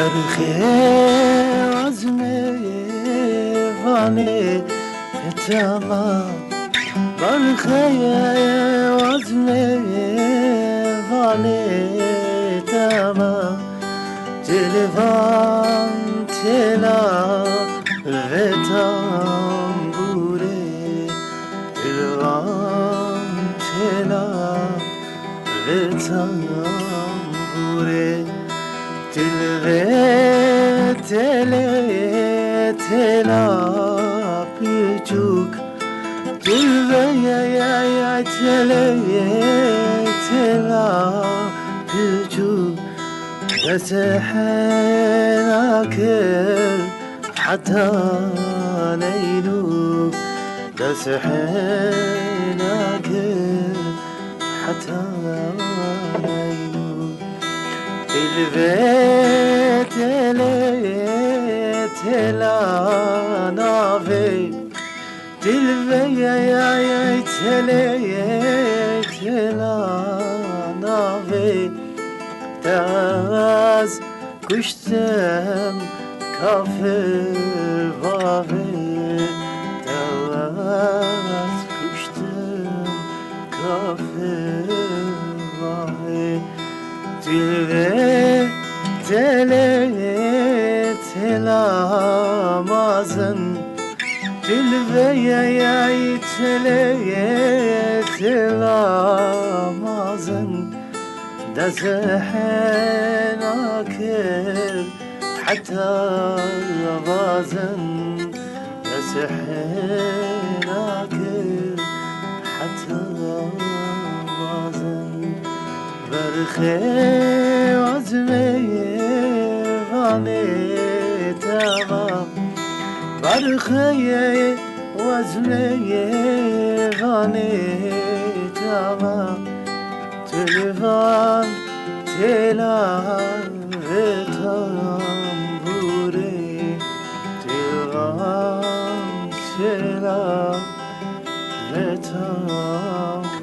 برخی از میوانه تمام برخی از میوانه تمام دلوان تلا و تنبوره دلوان تلا و تنبوره تلا پیچوک تلا پیچوک دست حناك حتى ليلوك دست حناك حتى ليلوك البيت تلا نافي البيت تلا نافي تاز کشتم کافر باوی تاز کشتم کافر باوی تلا مازن تلا مازن دست حناك حتى بازن دست حناك حتى بازن برخي وزمي فاني تمام برخي وزمي فاني تمام تلفان تلا و تنبوره تلفان تلا و تنبوره.